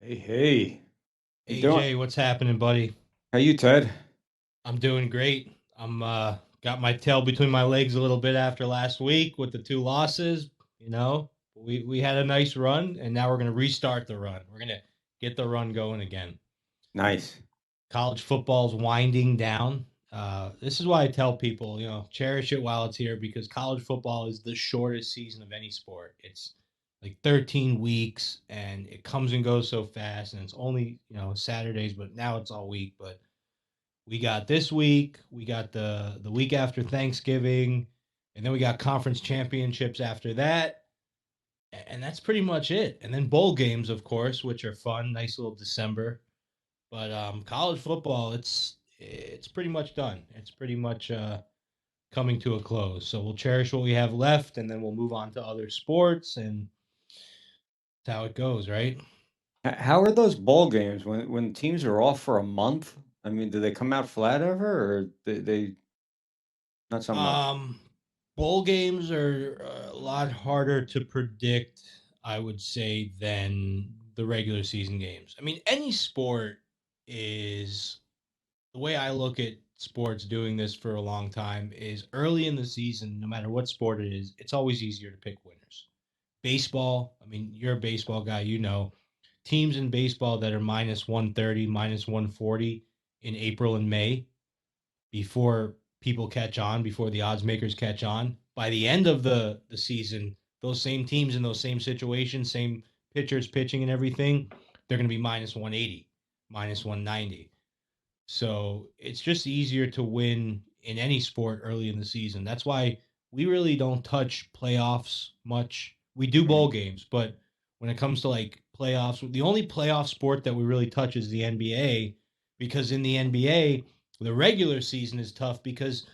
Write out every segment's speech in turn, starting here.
Hey, hey, you doing? AJ, what's happening, buddy? How you, Ted? I'm doing great. I'm got my tail between my legs a little bit after last week with the two losses. We had a nice run, and now we're gonna restart the run. We're gonna get the run going again. Nice. College football's winding down. This is why I tell people, cherish it while it's here because college football is the shortest season of any sport. It's like 13 weeks, and it comes and goes so fast, and it's only Saturdays, but now it's all week. But we got this week, we got the week after Thanksgiving, and then we got conference championships after that, and that's pretty much it. And then bowl games, of course, which are fun, nice little December. But college football, it's pretty much done. It's pretty much coming to a close. So we'll cherish what we have left, and then we'll move on to other sports, and that's how it goes, right? How are those bowl games when teams are off for a month? I mean, do they come out flat ever, or they not so much? Um, Bowl games are a lot harder to predict, I would say, than the regular season games. I mean, any sport is the way I look at sports doing this for a long time is early in the season, no matter what sport it is, it's always easier to pick winners. Baseball, I mean, you're a baseball guy, teams in baseball that are minus 130, minus 140 in April and May before people catch on, before the odds makers catch on. By the end of the season, those same teams in those same situations, same pitchers pitching and everything, they're going to be minus 180, minus 190. So it's just easier to win in any sport early in the season. That's why we really don't touch playoffs much. We do bowl Mhm. games, but when it comes to like playoffs, the only playoff sport that we really touch is the NBA because in the NBA, the regular season is tough because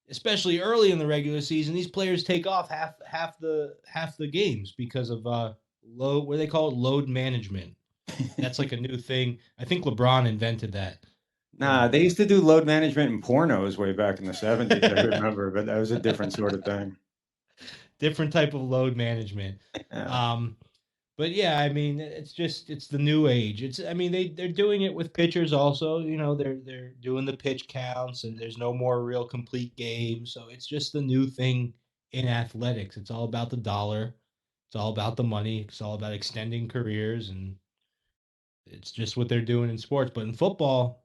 especially early in the regular season, these players take off half the games because of load what do they call it load management. That's like a new thing. I think LeBron invented that. Nah, they used to do load management in pornos way back in the 70s, I Uh, remember, but that was a different sort of thing. Different type of load management. Yeah. Um, but yeah, I mean, it's the new age. It's I mean they're doing it with pitchers also. They're doing the pitch counts, and there's no more real complete games. So it's just the new thing in athletics. It's all about the dollar. It's all about the money. It's all about extending careers, and it's just what they're doing in sports. But in football,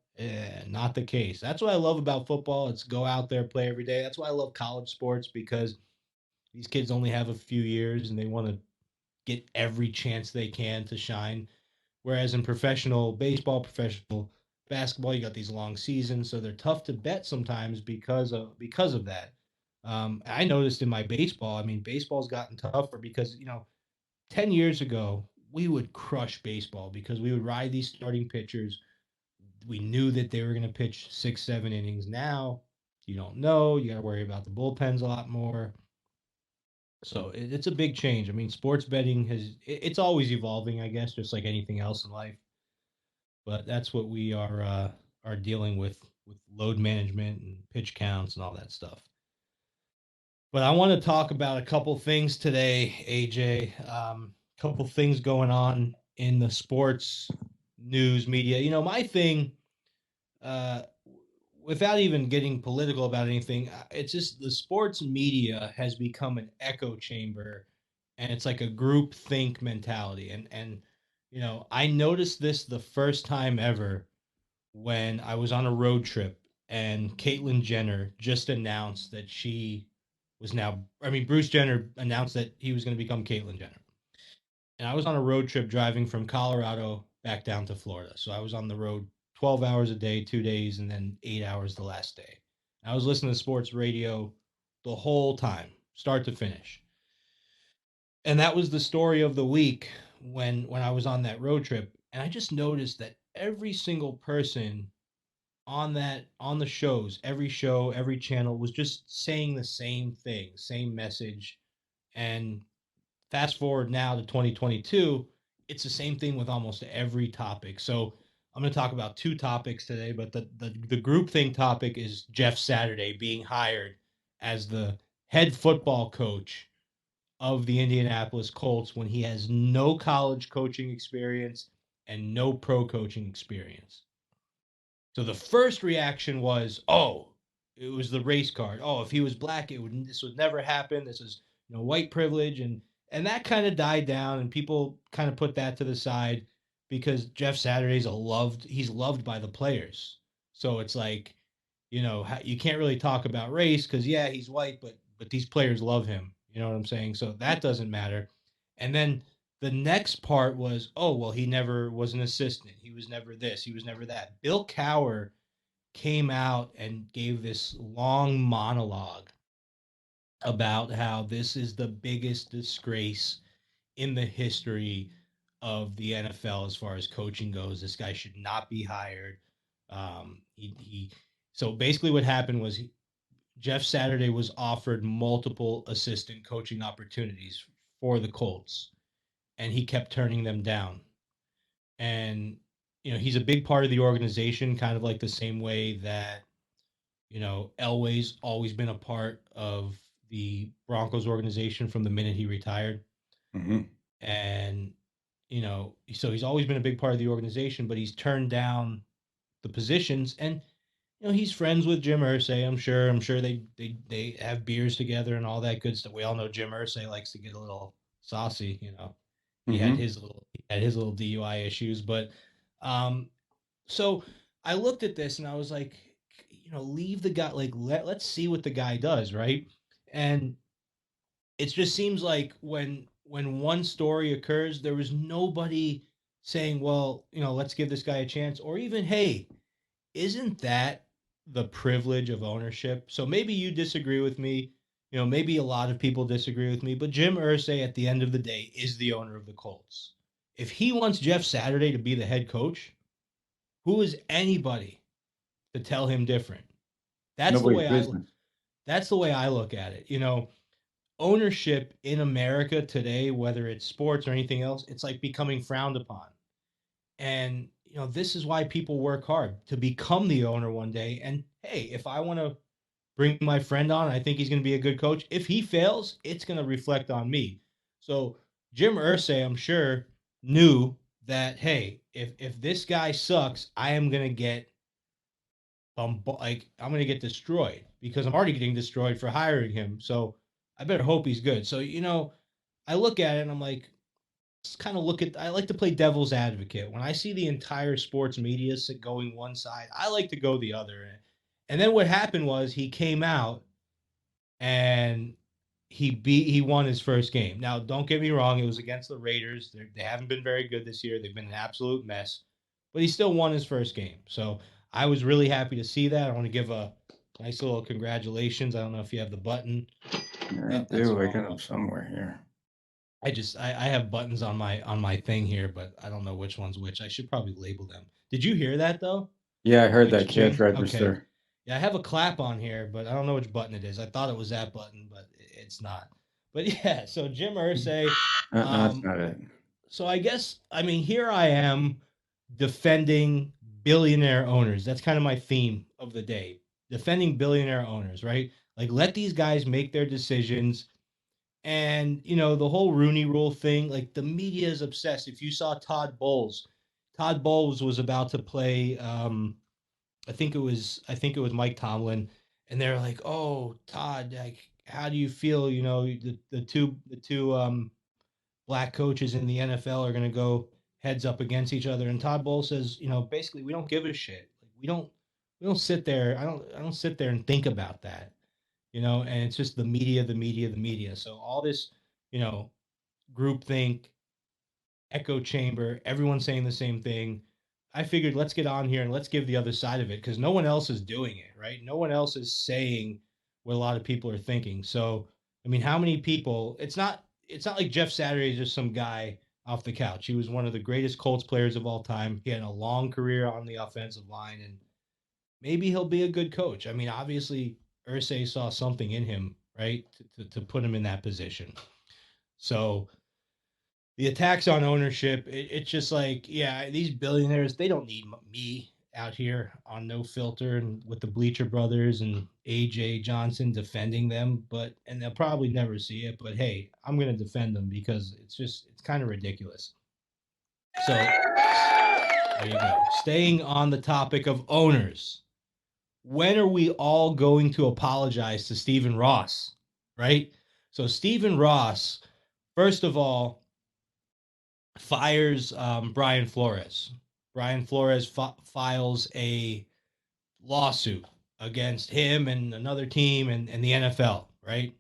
not the case. That's what I love about football. It's go out there, play every day. That's why I love college sports because these kids only have a few years and they want to get every chance they can to shine. Whereas in professional baseball, professional basketball, you got these long seasons, so they're tough to bet sometimes because of that. I noticed in my baseball. I mean, baseball's gotten tougher because 10 years ago we would crush baseball because we would ride these starting pitchers. We knew that they were going to pitch 6, 7 innings. Now you don't know. You got to worry about the bullpens a lot more. So it's a big change. I mean, sports betting it's always evolving, I guess, just like anything else in life. But that's what we are dealing with load management and pitch counts and all that stuff. But I want to talk about a couple things today, AJ. Couple things going on in the sports news media. My thing, uh, without even getting political about anything, it's just the sports media has become an echo chamber, and it's like a group think mentality. And I noticed this the first time ever when I was on a road trip, and Caitlyn Jenner just announced that she was now. I mean, Bruce Jenner announced that he was going to become Caitlyn Jenner, and I was on a road trip driving from Colorado back down to Florida. So I was on the road 12 hours a day, 2 days, and then 8 hours the last day. And I was listening to sports radio the whole time, start to finish. And that was the story of the week when I was on that road trip. And I just noticed that every single person on the shows, every show, every channel was just saying the same thing, same message. And fast forward now to 2022, it's the same thing with almost every topic. So I'm going to talk about two topics today, but the group thing topic is Jeff Saturday being hired as the head football coach of the Indianapolis Colts when he has no college coaching experience. and no pro coaching experience. So the first reaction was, oh, it was the race card. Oh, if he was black, this would never happen. This is white privilege, and that kind of died down, and people kind of put that to the side because Jeff Saturday's he's loved by the players. So it's like, you can't really talk about race because yeah, he's white, but these players love him. You know what I'm saying? So that doesn't matter. And then the next part was, oh, well, he never was an assistant. He was never this. He was never that. Bill Cowher came out and gave this long monologue about how this is the biggest disgrace in the history of the NFL as far as coaching goes. This guy should not be hired. He so basically what happened was Jeff Saturday was offered multiple assistant coaching opportunities for the Colts, and he kept turning them down. And he's a big part of the organization, kind of like the same way that Elway's always been a part of the Broncos organization from the minute he retired. Mhm. And so he's always been a big part of the organization, but he's turned down the positions. And he's friends with Jim Irsay. I'm sure they have beers together and all that good stuff. We all know Jim Irsay likes to get a little saucy. Mhm. He had his little DUI issues, but um, so I looked at this and I was like, leave the guy. Like let's see what the guy does, right? And it just seems like when one story occurs, there was nobody saying, well, let's give this guy a chance, or even, hey, isn't that the privilege of ownership? So maybe you disagree with me. Maybe a lot of people disagree with me, but Jim Irsay at the end of the day is the owner of the Colts. If he wants Jeff Saturday to be the head coach, who is anybody to tell him different? That's the Nobody's way I business. that's the way I look at it. Ownership in America today, whether it's sports or anything else, it's like becoming frowned upon. And this is why people work hard to become the owner one day. And hey, if I want to bring my friend on, I think he's going to be a good coach. If he fails, it's going to reflect on me. So Jim Irsay, I'm sure, knew that hey, if this guy sucks, I am going to get I'm going to get destroyed because I'm already getting destroyed for hiring him. So I better hope he's good. So I look at it and I'm like, kind of I like to play devil's advocate. When I see the entire sports media going one side, I like to go the other. And then what happened was he came out and he won his first game. Now, don't get me wrong, it was against the Raiders. They haven't been very good this year. They've been an absolute mess, but he still won his first game. So I was really happy to see that. I want to give a nice little congratulations. I don't know if you have the button. I Oh, that's the do. I wrong got them button. somewhere here. I have buttons on my thing here, but I don't know which one's which. I should probably label them. Did you hear that though? Yeah, I heard Like that cash ching. Okay. register. Yeah, I have a clap on here, but I don't know which button it is. I thought it was that button, but it's not. But yeah, so Jim Irsay. That's Um, not it. so I mean, here I am defending billionaire owners. That's kind of my theme of the day. Defending billionaire owners, right? Like let these guys make their decisions. And the whole Rooney Rule thing, like the media is obsessed. If you saw Todd Bowles was about to play. I think it was Mike Tomlin, and they're like, "Oh, Todd, like, how do you feel? The two black coaches in the NFL are going to go heads up against each other." And Todd Bowles says, basically, we don't give a shit. Like, we don't sit there. I don't sit there and think about that. And it's just the media, the media, the media. So all this, you know, groupthink, echo chamber, everyone saying the same thing. I figured let's get on here and let's give the other side of it because no one else is doing it, right? No one else is saying what a lot of people are thinking. So, I mean, how many people? It's not like Jeff Saturday is just some guy off the couch. He was one of the greatest Colts players of all time. He had a long career on the offensive line, and maybe he'll be a good coach. I mean, obviously, Ursay saw something in him, right, to put him in that position. So the attacks on ownership, it's just like, yeah, these billionaires, they don't need me out here on No Filter and with the Bleacher Brothers and AJ Johnson defending them, and they'll probably never see it, but hey, I'm going to defend them because it's kind of ridiculous. So There you go. Staying on the topic of owners, when are we all going to apologize to Stephen Ross? Right? So, Stephen Ross, first of all, fires Brian Flores. Brian Flores files a lawsuit against him and another team and the NFL, right?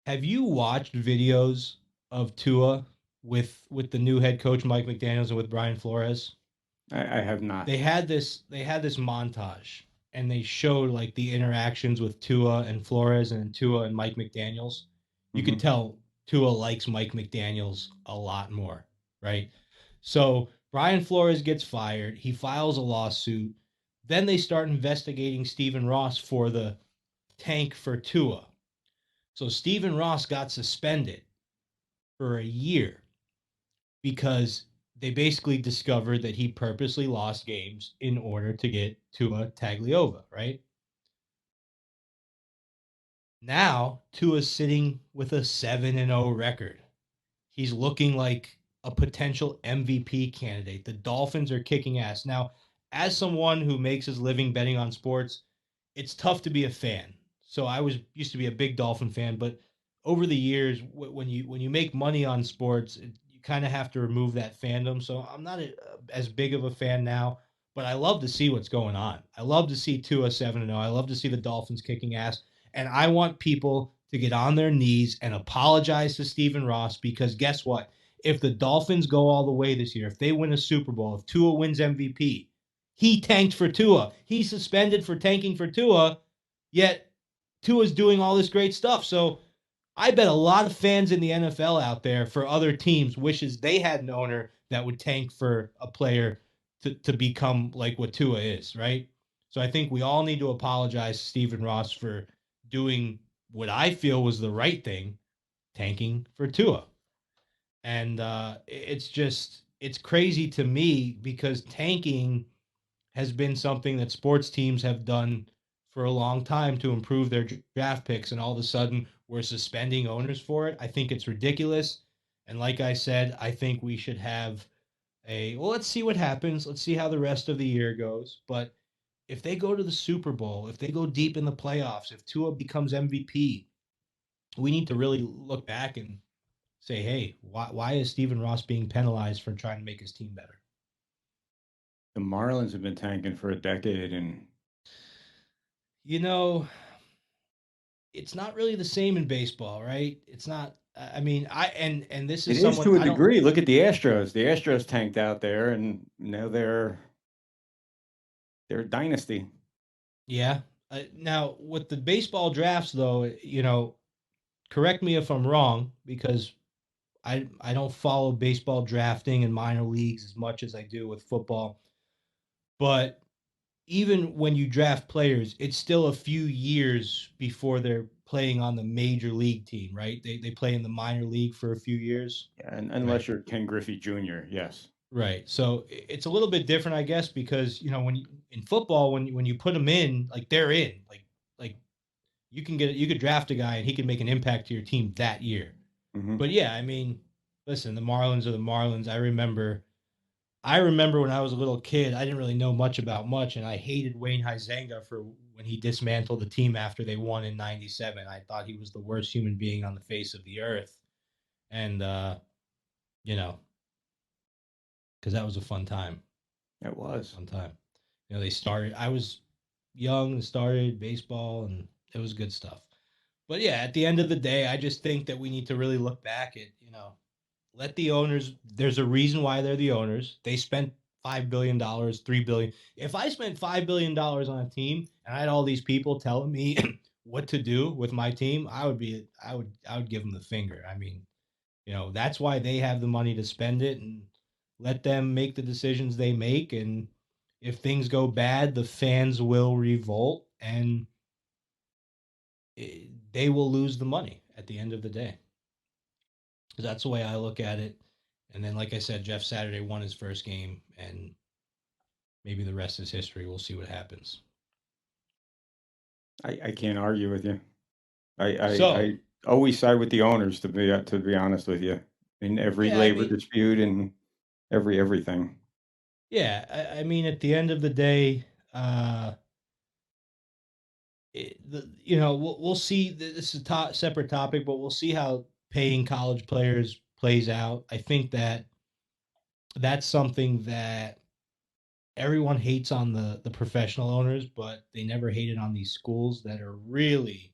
Have you watched videos of Tua with the new head coach Mike McDaniels and with Brian Flores? I have not. They had this montage and they showed like the interactions with Tua and Flores and Tua and Mike McDaniels. You could Hmm. tell Tua likes Mike McDaniels a lot more, right? So Brian Flores gets fired. He files a lawsuit. Then they start investigating Stephen Ross for the tank for Tua. So Stephen Ross got suspended for a year because they basically discovered that he purposely lost games in order to get Tua Tagliova, right? Now Tua's sitting with a 7-0 record. He's looking like a potential MVP candidate. The Dolphins are kicking ass. Now, as someone who makes his living betting on sports, it's tough to be a fan. So I was used to be a big Dolphin fan, but over the years, when you make money on sports, you kind of have to remove that fandom. So I'm not as big of a fan now, but I love to see what's going on. I love to see Tua 7-0. I love to see the Dolphins kicking ass, and I want people to get on their knees and apologize to Stephen Ross because guess what? If the Dolphins go all the way this year, if they win a Super Bowl, if Tua wins MVP, he tanked for Tua. He's suspended for tanking for Tua, yet Tua's doing all this great stuff. So I bet a lot of fans in the NFL out there for other teams wishes they had an owner that would tank for a player to become like what Tua is, right? So I think we all need to apologize to Stephen Ross for doing what I feel was the right thing, tanking for Tua. And it's crazy to me because tanking has been something that sports teams have done for a long time to improve their draft picks, and all of a sudden we're suspending owners for it. I think it's ridiculous. And like I said, I think we should have well, let's see what happens. Let's see how the rest of the year goes. But if they go to the Super Bowl, if they go deep in the playoffs, if Tua becomes MVP, we need to really look back and say, hey, why is Stephen Ross being penalized for trying to make his team better? The Marlins have been tanking for a decade, and You know, it's not really the same in baseball, right? It's not. I mean, and this it is is someone to a I don't. degree. Look at the Astros. The Astros tanked out there, and now they're a dynasty. Yeah. Now with the baseball drafts, though, correct me if I'm wrong because I don't follow baseball drafting in minor leagues as much as I do with football. But even when you draft players, it's still a few years before they're playing on the major league team, right? They play in the minor league for a few years. And Right. unless you're Ken Griffey Jr., yes. Right. So it's a little bit different, I guess, because when you in football, when you put them in, like they're in, like you could draft a guy and he can make an impact to your team that year. Hmm. But yeah, I mean, listen, the Marlins are the Marlins. I remember when I was a little kid, I didn't really know much about much, and I hated Wayne Huizenga for when he dismantled the team after they won in '97. I thought he was the worst human being on the face of the earth, and you know, because that was a fun time. It That was a was. fun time. They started. I was young and started baseball, and it was good stuff. But yeah, at the end of the day, I just think that we need to really look back at let the owners. There's a reason why they're the owners. They spent $5 billion, $3 billion. If I spent $5 billion on a team and I had all these people telling me what to do with my team, I would give them the finger. I mean, that's why they have the money to spend it and let them make the decisions they make. And if things go bad, the fans will revolt and they will lose the money at the end of the day. That's the way I look at it. And then, like I said, Jeff Saturday won his first game, and maybe the rest is history. We'll see what happens. I can't argue with you. I So, always side with the owners to be honest with you in every yeah, I labor mean, dispute and everything. Yeah, I mean, at the end of the day, we'll see. This is a separate topic, but we'll see how paying college players plays out. I think that that's something that everyone hates on the professional owners, but they never hated on these schools that are really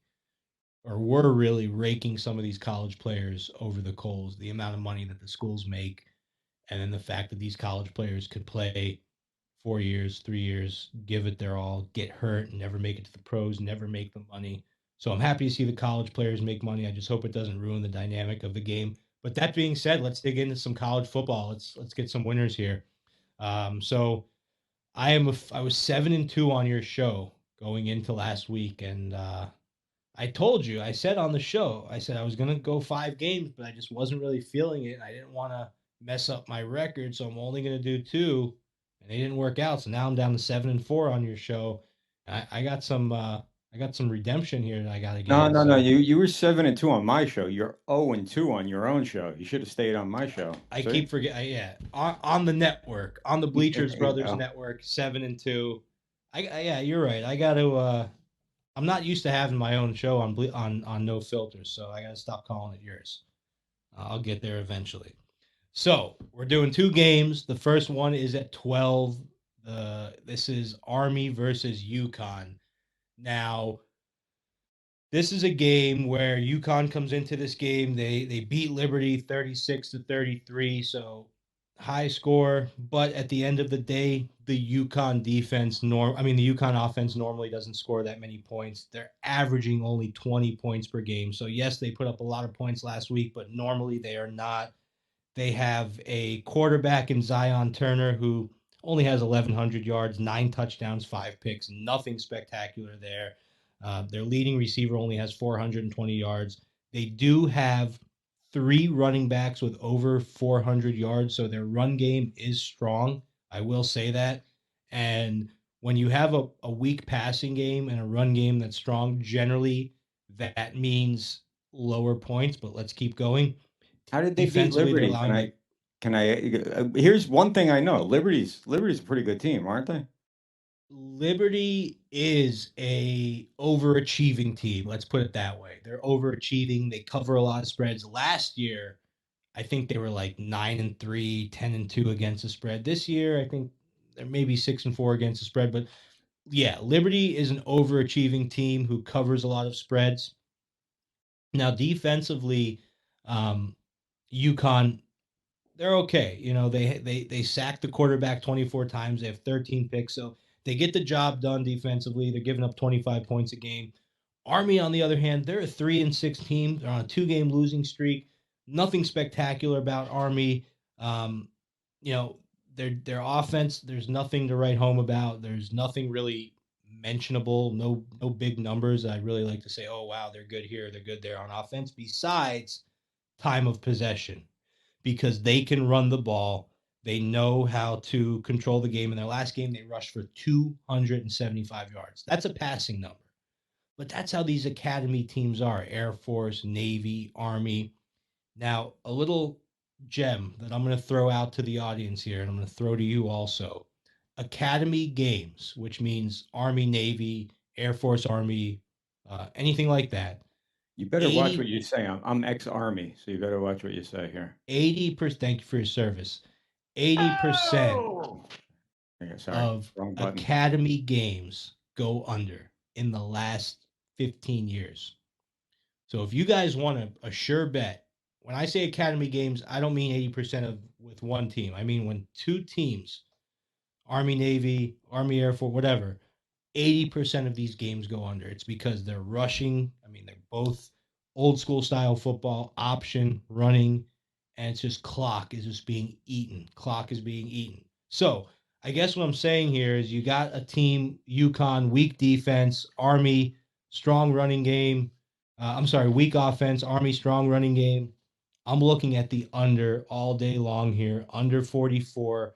or were really raking some of these college players over the coals. The amount of money that the schools make, and then the fact that these college players could play 4 years, 3 years, give it their all, get hurt, never make it to the pros, never make the money. So I'm happy to see the college players make money. I just hope it doesn't ruin the dynamic of the game. But that being said, let's dig into some college football. Let's get some winners here. So I was 7-2 on your show going into last week, and I told you, I said on the show, I said I was going to go 5 games, but I just wasn't really feeling it. I didn't want to mess up my record, so I'm only going to do two, and they didn't work out. So now I'm down to 7-4 on your show. I got I got some redemption here that I got to No, get. no, no. So You were 7-2 on my show. You're 0-2 on your own show. You should have stayed on my show. I See? keep forgetting. Yeah, on the network, on the Bleachers There you Brothers go. network, 7-2. Yeah, you're right. I got to. I'm not used to having my own show on No Filters, so I got to stop calling it yours. I'll get there eventually. So we're doing 2 games. The first one is at 12. This is Army versus UConn. Now, this is a game where UConn comes into this game. They beat Liberty 36-33, so high score. But at the end of the day, the UConn defense the UConn offense normally doesn't score that many points. They're averaging only 20 points per game. So yes, they put up a lot of points last week, but normally they are not. They have a quarterback in Zion Turner who only has 1,100 yards, 9 touchdowns, 5 picks, nothing spectacular there. Their leading receiver only has 420 yards. They do have 3 running backs with over 400 yards, so their run game is strong. I will say that. And when you have a weak passing game and a run game that's strong, generally that means lower points, but let's keep going. How did they beat Defensively, they're Liberty? allowing like Can I, here's one thing I know. Liberty's a pretty good team, aren't they? Liberty is a overachieving team. Let's put it that way. They're overachieving. They cover a lot of spreads. Last year, I think they were like 9-3, 10-2 against the spread. This year, I think they're maybe 6-4 against the spread. But yeah, Liberty is an overachieving team who covers a lot of spreads. Now, defensively, um, UConn, they're okay. They sack the quarterback 24 times. They have 13 picks, so they get the job done defensively. They're giving up 25 points a game. Army, on the other hand, they're a 3-6 team. They're on a 2-game losing streak. Nothing spectacular about Army. Um, you know, their offense. There's nothing to write home about. There's nothing really mentionable. No big numbers. I'd really like to say, oh wow, they're good here, they're good there on offense. Besides time of possession, because they can run the ball. They know how to control the game. In their last game, they rushed for 275 yards. That's a passing number. But that's how these academy teams are: Air Force, Navy, Army. Now, a little gem that I'm going to throw out to the audience here, and I'm going to throw to you also. Academy games, which means Army, Navy, Air Force, Army, anything like that. You better watch 80, what you say. I'm ex-Army, so you better watch what you say here. 80%, thank you for your service. 80% Oh! Yeah, sorry, of wrong button. academy games go under in the last 15 years. So if you guys want a sure bet, when I say academy games, I don't mean 80% of with one team. I mean when two teams, Army, Navy, Army, Air Force, whatever, 80% of these games go under. It's because they're rushing. I mean, they're both old school style football, option, running, and it's just clock is just being eaten. Clock is being eaten. So I guess what I'm saying here is you got a team, UConn, weak defense, Army, strong running game. I'm sorry, weak offense, Army, strong running game. I'm looking at the under all day long here, under 44.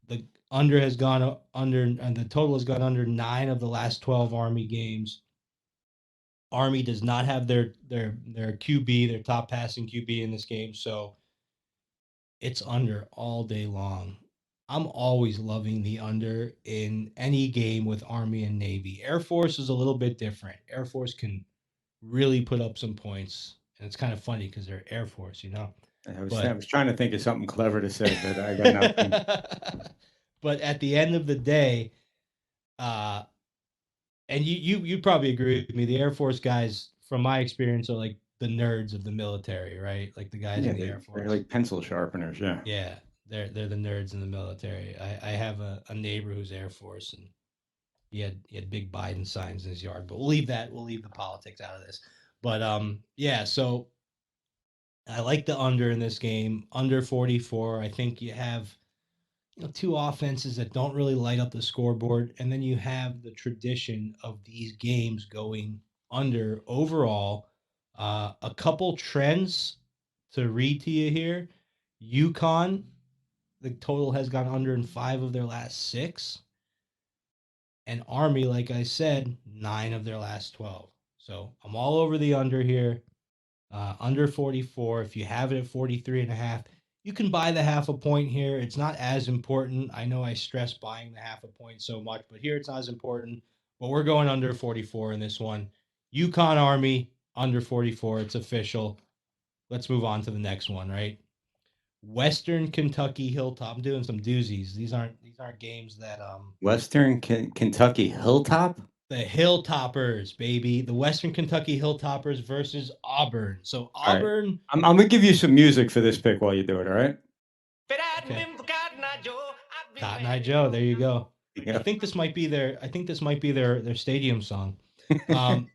The under has gone under, and the total has gone under 9 of the last 12 Army games. Army does not have their QB, their top passing QB in this game, so it's under all day long. I'm always loving the under in any game with Army and Navy. Air Force is a little bit different. Air Force can really put up some points, and it's kind of funny because they're Air Force, you know. I But was trying to think of something clever to say, but I got nothing. but at the end of the day, uh, and you probably agree with me. The Air Force guys, from my experience, are like the nerds of the military, right? Like the guys Yeah, in the Air they're Force. like pencil sharpeners. Yeah. Yeah, they're the nerds in the military. I have a neighbor who's Air Force, and he had big Biden signs in his yard. But we'll leave that. We'll leave the politics out of this. But yeah. So I like the under in this game, under 44. I think you have two offenses that don't really light up the scoreboard, and then you have the tradition of these games going under overall. A couple trends to read to you here. UConn, the total has gone under in 5 of their last 6, and Army, like I said, 9 of their last 12. So I'm all over the under here. Under 44. If you have it at 43 and a half, you can buy the half a point here. It's not as important. I know I stress buying the half a point so much, but here it's not as important. But we're going under 44 in this one. UConn Army under 44. It's official. Let's move on to the next one, right? Western Kentucky Hilltop. I'm doing some doozies. These aren't games that Western Kentucky Hilltop. the Hilltoppers, baby. The Western Kentucky Hilltoppers versus Auburn. So All right. Auburn. I'm gonna give you some music for this pick while you do it. All right. Okay. Cotton Eye Joe. There you go. I Yeah. think this might be their. I think this might be their stadium song. Um,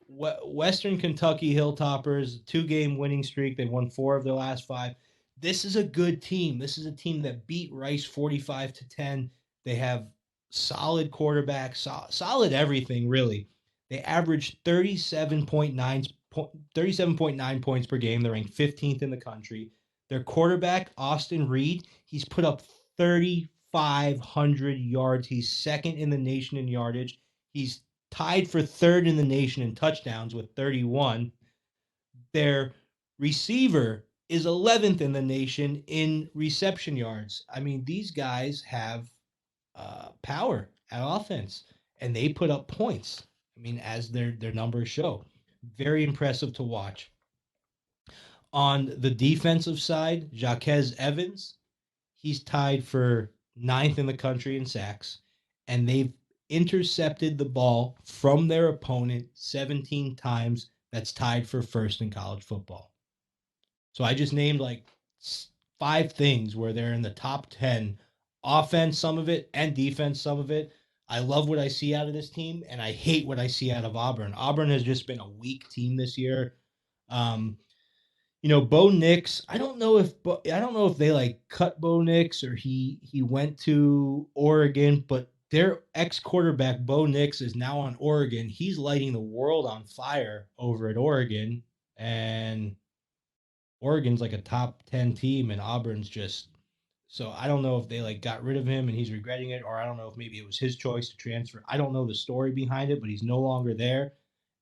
Western Kentucky Hilltoppers, 2-game winning streak. They won 4 of their last 5. This is a good team. This is a team that beat Rice 45-10. They have solid quarterback, solid everything really. They averaged 37.9 points per game. They're ranked 15th in the country. Their quarterback, Austin Reed, he's put up 3,500 yards. He's second in the nation in yardage. He's tied for third in the nation in touchdowns with 31. Their receiver is 11th in the nation in reception yards. I mean, these guys have power at offense, and they put up points. I mean, as their numbers show, very impressive to watch. On the defensive side, Jaquez Evans, he's tied for ninth in the country in sacks, and they've intercepted the ball from their opponent 17 times. That's tied for first in college football. So I just named like 5 things where they're in the top 10 offense, some of it, and defense, some of it. I love what I see out of this team, and I hate what I see out of Auburn. Auburn has just been a weak team this year. Um, Bo Nix. I don't know if they like cut Bo Nix or he went to Oregon, but their ex quarterback Bo Nix is now on Oregon. He's lighting the world on fire over at Oregon, and Oregon's like a top 10 team, and Auburn's just. So I don't know if they like got rid of him and he's regretting it, or I don't know if maybe it was his choice to transfer. I don't know the story behind it, but he's no longer there,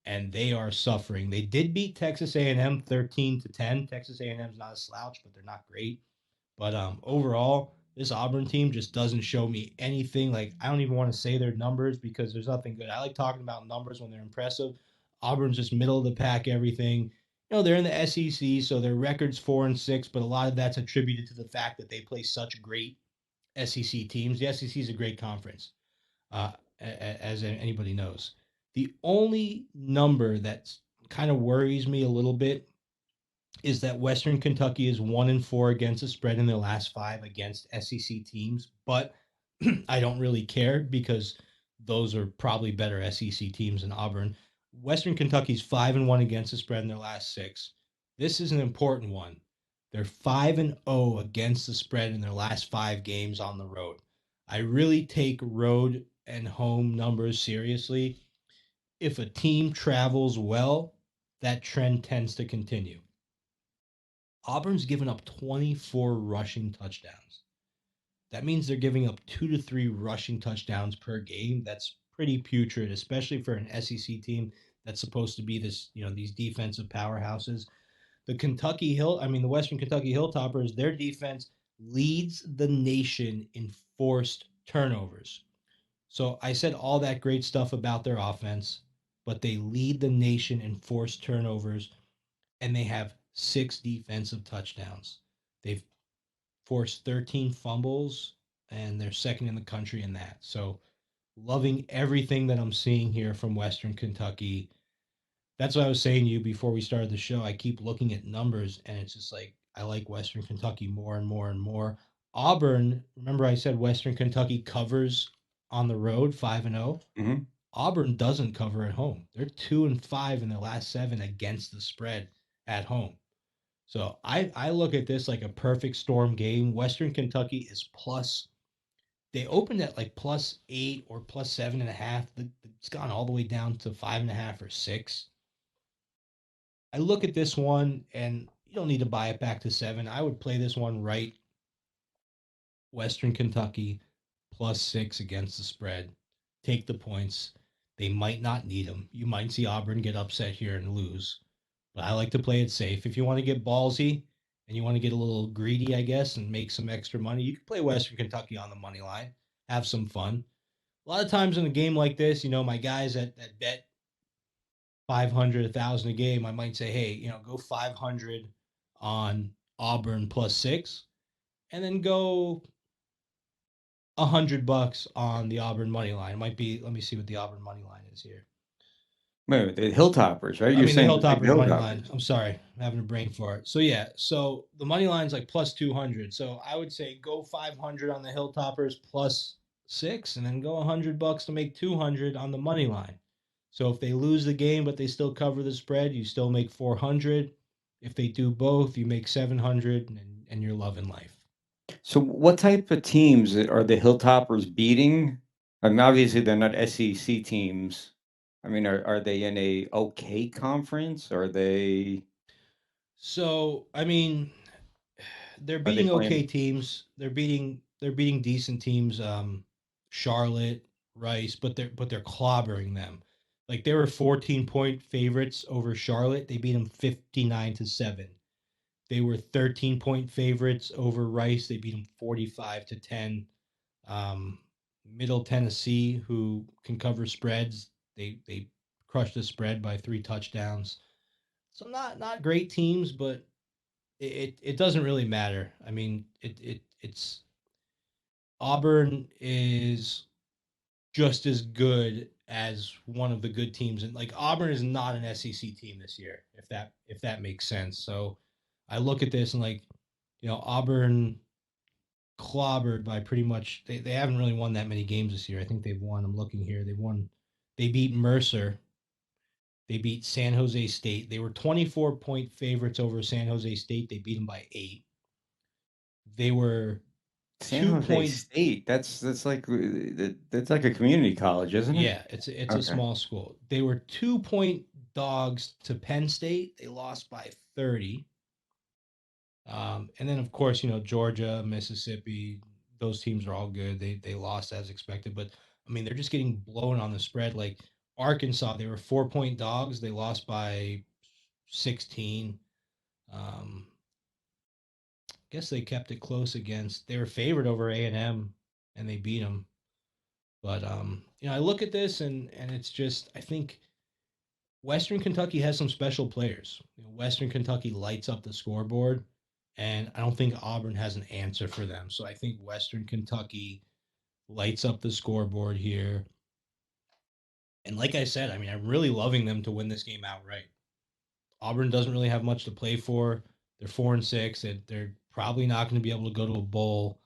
and they are suffering. They did beat Texas A&M 13-10. Texas A&M's not a slouch, but they're not great. But overall, this Auburn team just doesn't show me anything. Like I don't even want to say their numbers because there's nothing good. I like talking about numbers when they're impressive. Auburn's just middle of the pack. Everything. They're in the SEC, so their record's 4-6, but a lot of that's attributed to the fact that they play such great SEC teams. The SEC is a great conference, as anybody knows. The only number that kind of worries me a little bit is that Western Kentucky is 1-4 against the spread in their last 5 against SEC teams, but I don't really care because those are probably better SEC teams than Auburn. Western Kentucky's 5-1 against the spread in their last 6. This is an important one. They're 5-0 against the spread in their last 5 games on the road. I really take road and home numbers seriously. If a team travels well, that trend tends to continue. Auburn's given up 24 rushing touchdowns. That means they're giving up 2 to 3 rushing touchdowns per game. That's pretty putrid, especially for an SEC team that's supposed to be these defensive powerhouses. The Western Kentucky Hilltoppers, their defense leads the nation in forced turnovers. So I said all that great stuff about their offense, but they lead the nation in forced turnovers and they have 6 defensive touchdowns. They've forced 13 fumbles and they're second in the country in that. So loving everything that I'm seeing here from Western Kentucky. That's what I was saying to you before we started the show. I keep looking at numbers and it's just like I like Western Kentucky more and more and more. Auburn, remember I said Western Kentucky covers on the road 5-0. Mhm. Auburn doesn't cover at home. They're 2-5 in their last 7 against the spread at home. So I look at this like a perfect storm game. Western Kentucky is plus. They opened at like +8 or +7.5. It's gone all the way down to 5.5 or 6. I look at this one and you don't need to buy it back to 7. I would play this one right. Western Kentucky +6 against the spread. Take the points. They might not need them. You might see Auburn get upset here and lose. But I like to play it safe. If you want to get ballsy and you want to get a little greedy, I guess, and make some extra money, you can play Western Kentucky on the money line. Have some fun. A lot of times in a game like this, my guys that bet 500, 1,000 a game, I might say, hey, go 500 on Auburn +6, and then go $100 on the Auburn money line. It might be. Let me see what the Auburn money line is here. Wait, the Hilltoppers, right? I You're mean, the saying to take the Hilltoppers money line. Hilltoppers. I'm sorry, I'm having a brain fart. So yeah, so the money line's like +200. So I would say go 500 on the Hilltoppers +6, and then go $100 to make 200 on the money line. So if they lose the game but they still cover the spread, you still make 400. If they do both, you make 700, and you're loving life. So what type of teams are the Hilltoppers beating? I mean, obviously they're not SEC teams. I mean, are they in a okay conference? So I mean, they're Are they beating okay playing teams. They're beating decent teams. Charlotte, Rice, but they're clobbering them. Like they were 14-point favorites over Charlotte. They beat them 59-7. They were 13-point favorites over Rice. They beat them 45-10. Um, Middle Tennessee, who can cover spreads, they crushed the spread by 3 touchdowns. So not great teams, but it doesn't really matter. I mean, it's Auburn is just as good as one of the good teams, and like Auburn is not an SEC team this year, if that makes sense. So I look at this and like, Auburn clobbered by pretty much they haven't really won that many games this year. I think they've won. I'm looking here. They beat Mercer. They beat San Jose State. They were 24-point favorites over San Jose State. They beat them by 8. They were San two Jose point. State? That's like a community college, isn't it? Yeah, it's a Okay. small school. They were 2-point dogs to Penn State. They lost by 30. And then of course, Georgia, Mississippi, those teams are all good. They lost as expected, but I mean they're just getting blown on the spread. Like Arkansas, they were 4-point dogs. They lost by 16. Guess they kept it close against. They were favored over A&M, and they beat them. But I look at this and it's just I think Western Kentucky has some special players. Western Kentucky lights up the scoreboard, and I don't think Auburn has an answer for them. So I think Western Kentucky lights up the scoreboard here. And like I said, I mean, I'm really loving them to win this game outright. Auburn doesn't really have much to play for. They're 4-6. They're probably not going to be able to go to a bowl.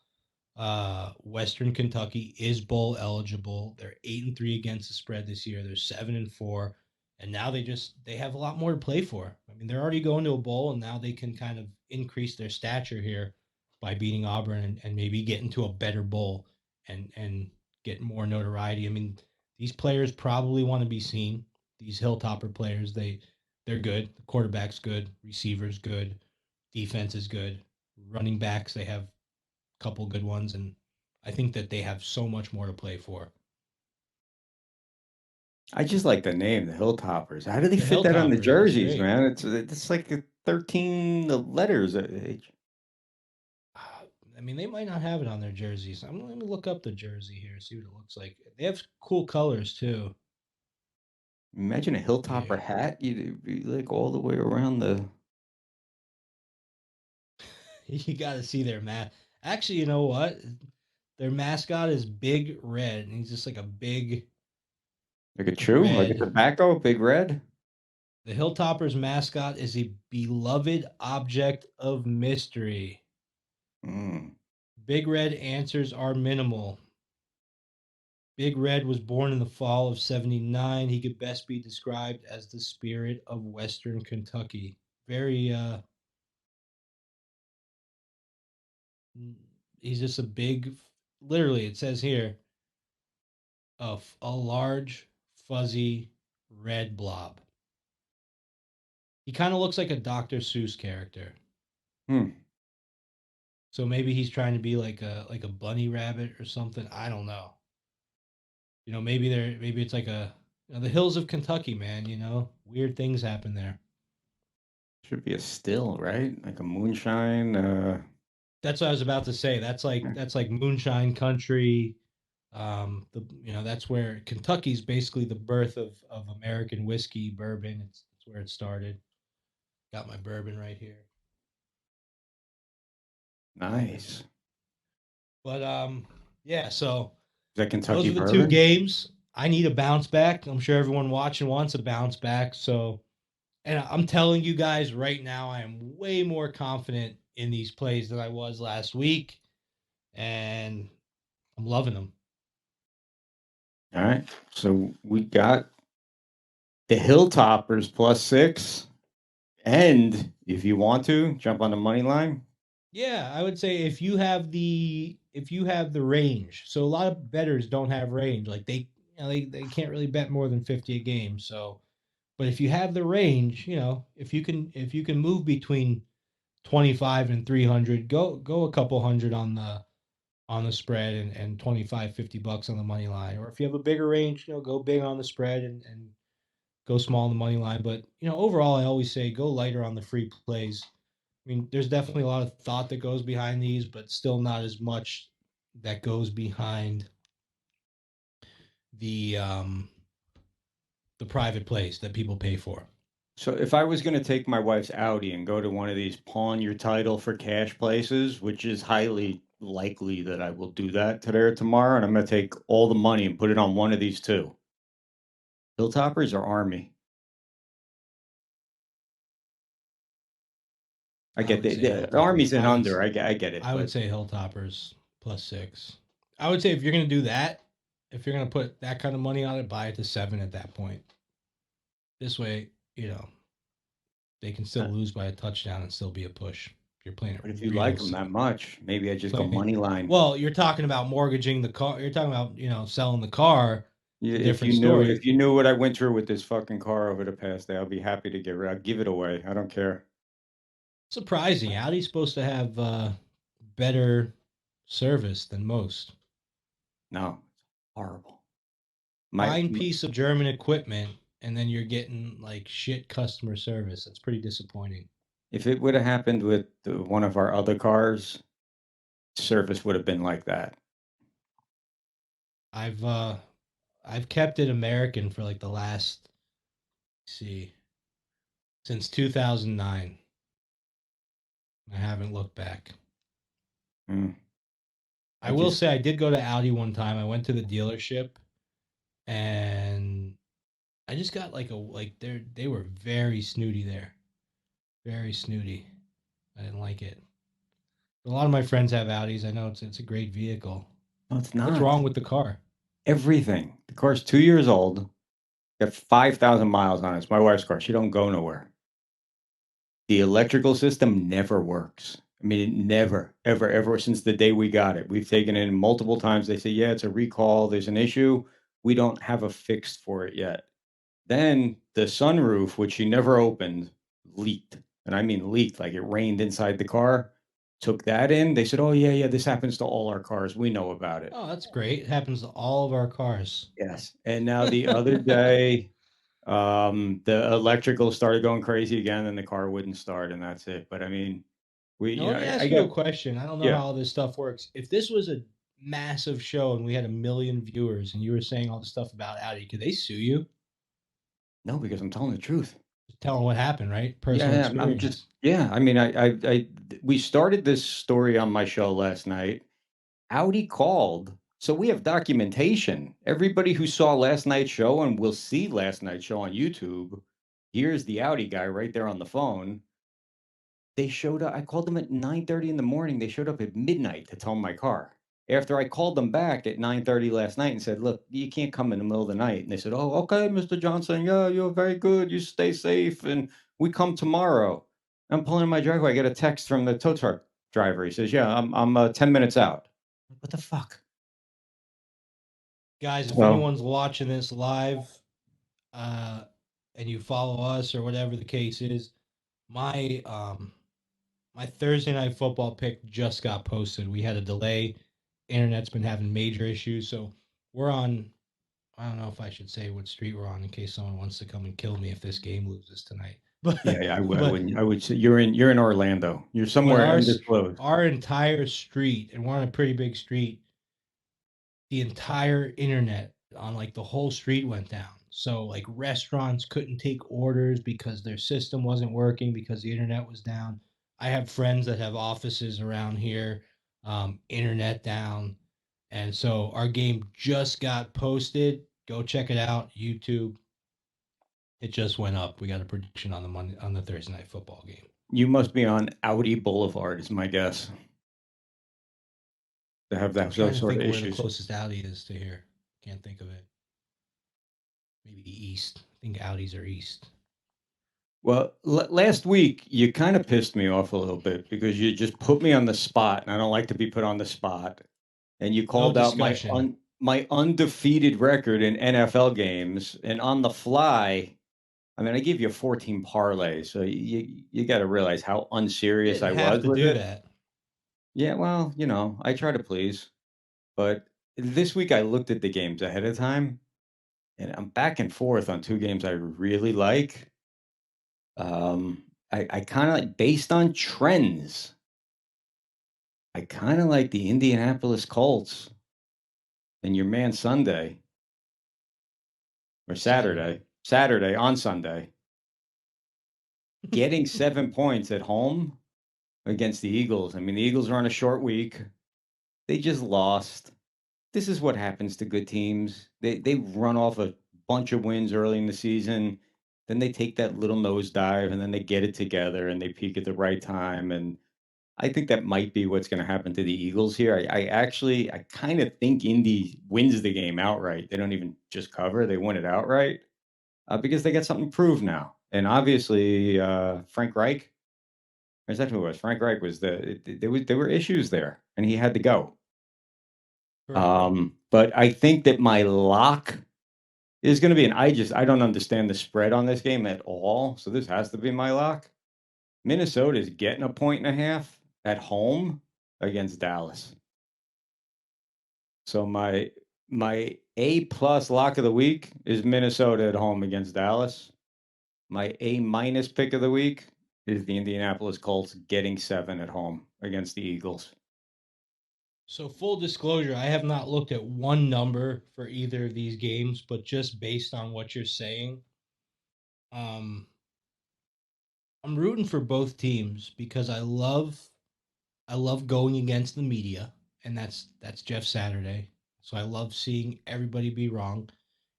Western Kentucky is bowl eligible. They're 8-3 against the spread this year. They're 7-4, and now they have a lot more to play for. I mean, they're already going to a bowl, and now they can kind of increase their stature here by beating Auburn and maybe get into a better bowl and get more notoriety. I mean, these players probably want to be seen. These Hilltopper players, they're good. The quarterback's good, receivers good, defense is good, running backs they have couple good ones, and I think that they have so much more to play for. I just like the name, the Hilltoppers. How do they The fit that on the Hilltoppers, that's jerseys, great. man? It's like 13 letters. I mean, they might not have it on their jerseys. Let me look up the jersey here, see what it looks like. They have cool colors too. Imagine a Hilltopper Here, hat. You'd be like all the way around the you got to see their Actually, you know what? Their mascot is Big Red, and he's just like a big like a chew, like a red. tobacco, big red. The Hilltoppers mascot is a beloved object of mystery. Mm. Big Red answers are minimal. Big Red was born in the fall of 79. He could best be described as the spirit of Western Kentucky. Very, he's just a big, literally, it says here, of a large, fuzzy red blob. He kind of looks like a Dr. Seuss character. Hmm. So maybe he's trying to be like a bunny rabbit or something. I don't know. Maybe it's like the hills of Kentucky, man. Weird things happen there. Should be a still, right? Like a moonshine. That's what I was about to say. That's like moonshine country. That's where Kentucky's basically the birth of American whiskey, bourbon. It's where it started. Got my bourbon right here. Nice. Is But yeah. So that those Kentucky are the two bourbon? games. I need a bounce back. I'm sure everyone watching wants a bounce back. So, and I'm telling you guys right now, I am way more confident in these plays than I was last week, and I'm loving them. All right. So we got the Hilltoppers +6. And if you want to jump on the money line, Yeah, I would say if you have the range. So a lot of bettors don't have range. Like they can't really bet more than 50 a game. So, but if you have the range, if you can move between 25 and 300, go a couple hundred on the spread and 25 $50 on the money line. Or if you have a bigger range, go big on the spread and go small on the money line. But overall I always say go lighter on the free plays. I mean, there's definitely a lot of thought that goes behind these, but still not as much that goes behind the um the private plays that people pay for. so if I was going to take my wife's Audi and go to one of these pawn your title for cash places, which is highly likely that I will do that today or tomorrow, and I'm going to take all the money and put it on one of these two, Hilltoppers or Army. I I get would say the Hilltoppers. Army's an under. I get it, I would but say Hilltoppers +6. I would say if you're gonna do that, if you're gonna put that kind of money on it, buy it to 7 at that point. This way, they can still uh, lose by a touchdown and still be a push. If you're playing it but if you real like them safe. that much, maybe I just go money line. Well, you're talking about mortgaging the car. You're talking about selling the car. It's a If different you knew story. if you knew what I went through with this fucking car over the past day, I'll be happy to I'll give it away. I don't care. Surprising. Audi's supposed to have better service than most. No, horrible. My Fine piece of German equipment, and then you're getting like shit customer service. That's pretty disappointing. If it would have happened with one of our other cars, service would have been like that. I've uh I've kept it American for like the last see since 2009. I haven't looked back. Mm, I I will just say I did go to Audi one time. I went to the dealership and I just got they were very snooty there. Very snooty. I didn't like it. A lot of my friends have Audis. I know it's a great vehicle. no, it's What's not. wrong with the car? Everything. The car's 2 years old. Got 5,000 miles on it. It's my wife's car. She don't go nowhere. The electrical system never works. I mean, it never, ever, ever since the day we got it. We've taken it in multiple times. They say, yeah, it's a recall. There's an issue. We don't have a fix for it yet. Then the sunroof, which she never opened, leaked. And I mean leaked, like it rained inside the car. Took that in. They said, oh, yeah, yeah, this happens to all our cars. We know about it. Oh, that's great. It happens to all of our cars. Yes. And now the other day, the electrical started going crazy again, and the car wouldn't start, and that's it. But I mean, Now, let me I ask you got a question. I don't know how yeah. all this stuff works. If this was a massive show and we had 1 million viewers and you were saying all the stuff about Audi, could they sue you? No, because I'm telling the truth. Just tell them what happened, right? Yeah, Personal yeah, I'm just experience. yeah. I mean, we started this story on my show last night. Audi called, so we have documentation. Everybody who saw last night's show and will see last night's show on YouTube, here's the Audi guy right there on the phone. They showed up. I called them at 9:30 in the morning. They showed up at midnight to tow my car. After I called them back at 9:30 last night and said, "Look, you can't come in the middle of the night." And they said, "Oh, okay, Mr. Johnson. Yeah, you're very good. You stay safe, and we come tomorrow." I'm pulling in my driveway. I get a text from the tow truck driver. He says, "Yeah, I'm 10 minutes out." What the fuck? Guys, if Well, anyone's watching this live uh, and you follow us or whatever the case is, my my Thursday night football pick just got posted. We had a delay. Internet's been having major issues, so we're on. I don't know if I should say what street we're on in case someone wants to come and kill me if this game loses tonight. But yeah, yeah, I but wouldn't. I would say you're in Orlando. You're but somewhere undisclosed. our entire street, and we're on a pretty big street, the entire internet on like the whole street went down. So like restaurants couldn't take orders because their system wasn't working because the internet was down. I have friends that have offices around here, internet down. And so our game just got posted. Go check it out, YouTube. It just went up. We got a prediction on the Monday on the Thursday night football game. You must be on Audi Boulevard, is my guess, to have I'm trying those to sort think of of where the issues. closest Audi is to here. Can't think of it. Maybe east. I think Audis are east. Well, last week you kind of pissed me off a little bit because you just put me on the spot, and I don't like to be put on the spot. And you No called out discussion. my undefeated record in NFL games, and on the fly. I mean, I gave you a 14 parlay, so you got to realize how You unserious didn't I have was to with do it. that. Yeah, well, I try to please, but this week I looked at the games ahead of time, and I'm back and forth on two games I really like. I kind of like based on trends. I kind of like the Indianapolis Colts and your man Sunday or Saturday. Saturday on Sunday, getting 7 points at home against the Eagles. I mean, the Eagles are on a short week. They just lost. This is what happens to good teams. They run off a bunch of wins early in the season, then they take that little nosedive, and then they get it together and they peak at the right time. And I think that might be what's going to happen to the Eagles here. I kind of think Indy wins the game outright. They don't even just cover; they win it outright because they got something to prove now. And obviously, Frank Reich, or is that who it was? Frank Reich was there were issues there, and he had to go. Correct. But I think that my lock is going to be, and I don't understand the spread on this game at all. So this has to be my lock. Minnesota is getting a point and a half at home against Dallas. So my A plus lock of the week is Minnesota at home against Dallas. My A minus pick of the week is the Indianapolis Colts getting 7 at home against the Eagles. So full disclosure, I have not looked at one number for either of these games, but just based on what you're saying, um, I'm rooting for both teams because I love going against the media, and that's Jeff Saturday. So I love seeing everybody be wrong.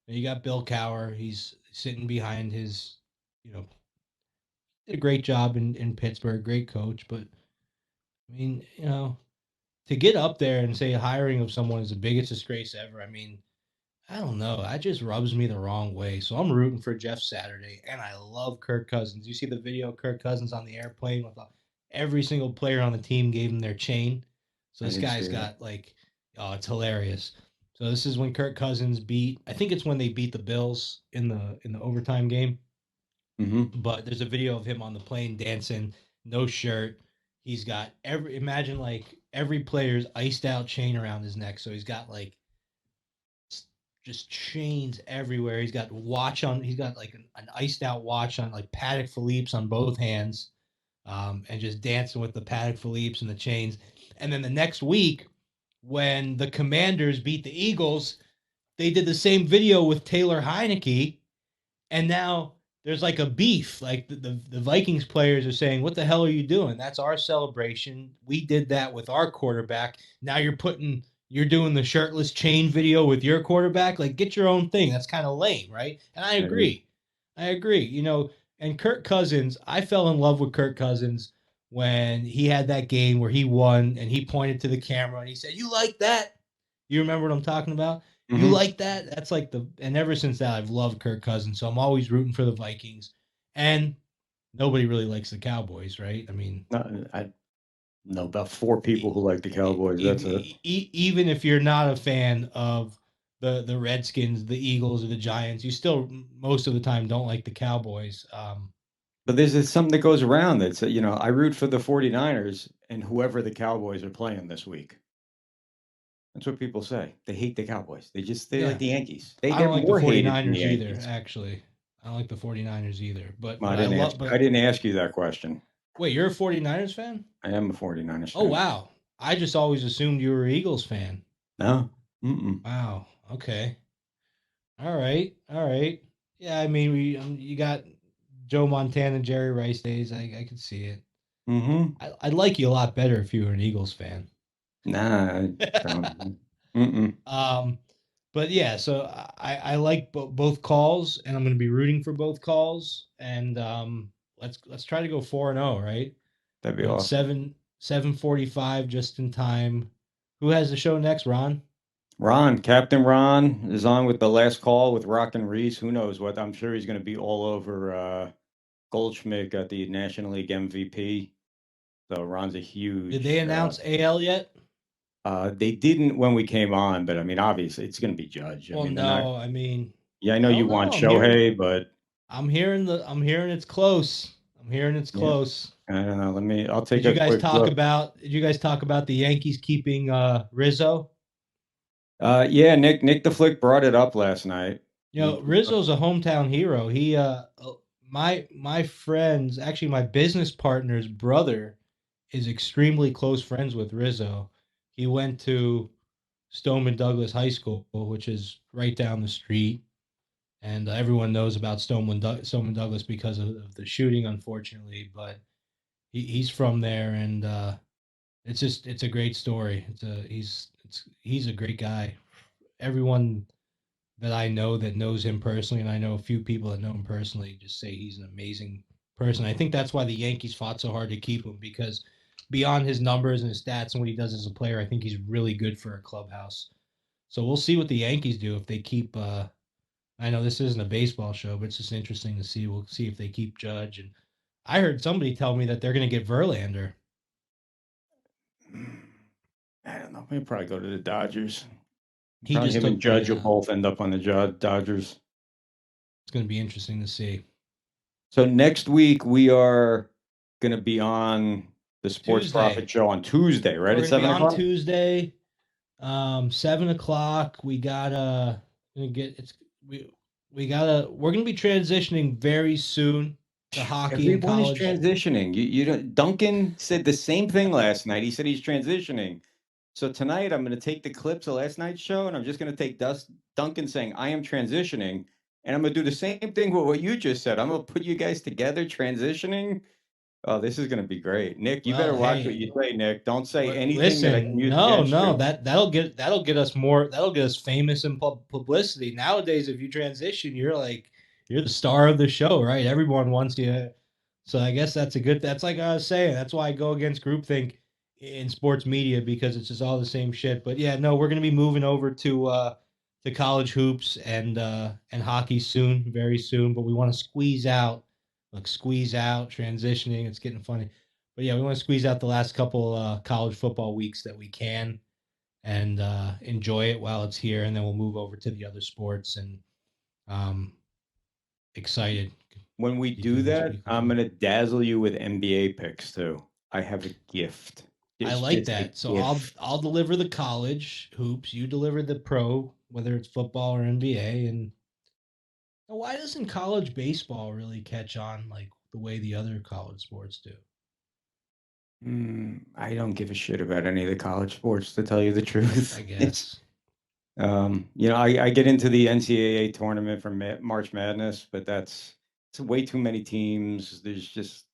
And you got Bill Cowher. He's sitting behind his, you know, did a great job in Pittsburgh, great coach. But I mean, to get up there and say hiring of someone is the biggest disgrace ever. I mean, I don't know. That just rubs me the wrong way. So I'm rooting for Jeff Saturday, and I love Kirk Cousins. You see the video of Kirk Cousins on the airplane with every single player on the team gave him their chain. So I this didn't guy's see that. got like, oh, it's hilarious. So this is when Kirk Cousins beat. I think it's when they beat the Bills in the overtime game. Hmm. But there's a video of him on the plane dancing, no shirt. He's got imagine like every player's iced out chain around his neck. So he's got like just chains everywhere. He's got like an iced out watch on like Patek Philippe's on both hands. and just dancing with the Paddock Philippe's and the chains. And then the next week, when the Commanders beat the Eagles, they did the same video with Taylor Heineke, and now there's like a beef. Like the Vikings players are saying, "What the hell are you doing? That's our celebration. We did that with our quarterback. Now you're doing the shirtless chain video with your quarterback. Like, get your own thing. That's kind of lame, right?" And I It is. agree. I agree. And Kirk Cousins, I fell in love with Kirk Cousins when he had that game where he won and he pointed to the camera and he said, "You like that?" You remember what I'm talking about? You Mm-hmm. like that? That's like and ever since that, I've loved Kirk Cousins. So I'm always rooting for the Vikings. And nobody really likes the Cowboys, right? I mean, I know about 4 people who like the Cowboys. That's it. even if you're not a fan of the Redskins, the Eagles, or the Giants, you still most of the time don't like the Cowboys. But there's something that goes around that's, I root for the 49ers and whoever the Cowboys are playing this week. That's what people say. They hate the Cowboys. They like Yeah, the Yankees. They I don't get like the more hated than the 49ers either, Yankees. actually. I don't like the 49ers either. But Well, but I love I but didn't ask you that question. wait, you're a 49ers fan? I am a 49ers Oh fan. wow. I just always assumed you were an Eagles fan. No. Mm-mm. Wow. Okay. All right. All right. Yeah, I mean, you got Joe Montana, Jerry Rice days. I could see it. Mm-hmm. I'd like you a lot better if you were an Eagles fan. Nah, I don't. Mm-mm. um, but yeah, so I like both calls, and I'm going to be rooting for both calls. And let's try to go 4-0, right? That'd be Well, it's awesome. 7:45, just in time. Who has the show next? Ron? Captain Ron is on with the last call with Rock and Reese. Who knows what? I'm sure he's going to be all over Goldschmidt got the National League MVP. So Ron's a Did they huge. announce AL yet? They didn't when we came on, but I mean, obviously, it's going to be Judge. I Well, mean, they're not. no. I mean, Yeah, I know I you don't know. want Shohei, but I'm hearing it's close. I'm hearing it's yeah, close. I don't know. I'll take a quick look. Did you guys talk about the Yankees keeping Rizzo? Yeah, Nick the Flick brought it up last night. Rizzo's a hometown hero. My friends, actually my business partner's brother is extremely close friends with Rizzo. He went to Stoneman Douglas High School, which is right down the street, and everyone knows about Stoneman Douglas because of the shooting, unfortunately. But he's from there, and it's a great story. He's a great guy. Everyone that I know that knows him personally, and I know a few people that know him personally, just say he's an amazing person. I think that's why the Yankees fought so hard to keep him, because beyond his numbers and his stats and what he does as a player, I think he's really good for a clubhouse. So we'll see what the Yankees do if they keep. I know this isn't a baseball show, but it's just interesting to see. We'll see if they keep Judge. And I heard somebody tell me that they're going to get Verlander. I don't know. He'll probably go to the Dodgers. He Probably just him and took Judge will both end up on the Dodgers. It's going to be interesting to see. So next week we are going to be on the Sports Tuesday. Profit Show on Tuesday, right We're at going to be seven on o'clock. Tuesday, 7 o'clock. We gotta gonna get it's we gotta we're gonna be transitioning very soon to hockey in Everyone is college. transitioning. You don't. Duncan said the same thing last night. He said he's transitioning. So tonight I'm going to take the clips of last night's show, and I'm just going to take Duncan saying I am transitioning, and I'm going to do the same thing with what you just said. I'm going to put you guys together transitioning. Oh, this is going to be great. Nick, you better Well, watch what hey, you say, Nick. Don't say anything that I can listen, use no, against no, you. that'll get us more. That'll get us famous and publicity. Nowadays, if you transition, you're the star of the show, right? Everyone wants you. So I guess that's a good. That's like I was saying. That's why I go against groupthink in sports media, because it's just all the same shit. But yeah, no, we're gonna be moving over to college hoops and hockey soon, very soon. But we want to squeeze out transitioning. It's getting funny. But yeah, we want to squeeze out the last couple college football weeks that we can, and enjoy it while it's here, and then we'll move over to the other sports. And um, excited. When we Be do doing this that, week with I'm you. going to dazzle you with NBA picks too. I have a gift. I It's like just a that. So I'll gift. I'll deliver the college hoops. You deliver the pro, whether it's football or NBA. And why doesn't college baseball really catch on like the way the other college sports do? I don't give a shit about any of the college sports, to tell you the truth. I guess. I get into the NCAA tournament for March Madness, but it's way too many teams. There's just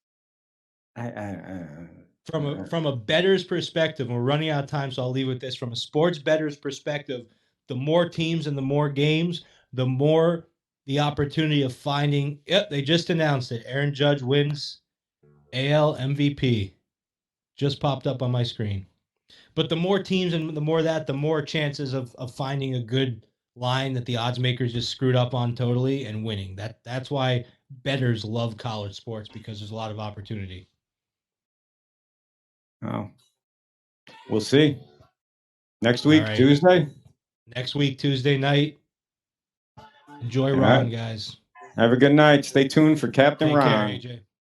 From a bettor's perspective, we're running out of time, so I'll leave with this. From a sports bettor's perspective, the more teams and the more games, the more the opportunity of finding. Yep, they just announced it. Aaron Judge wins AL MVP. Just popped up on my screen. But the more teams and the more chances of finding a good line that the odds makers just screwed up on totally and winning. That's why bettors love college sports, because there's a lot of opportunity. Oh, we'll see. Next week, right. Tuesday. Next week, Tuesday night. Enjoy Ron, guys. Have a good night. Stay tuned for Captain Take care, Ron. AJ.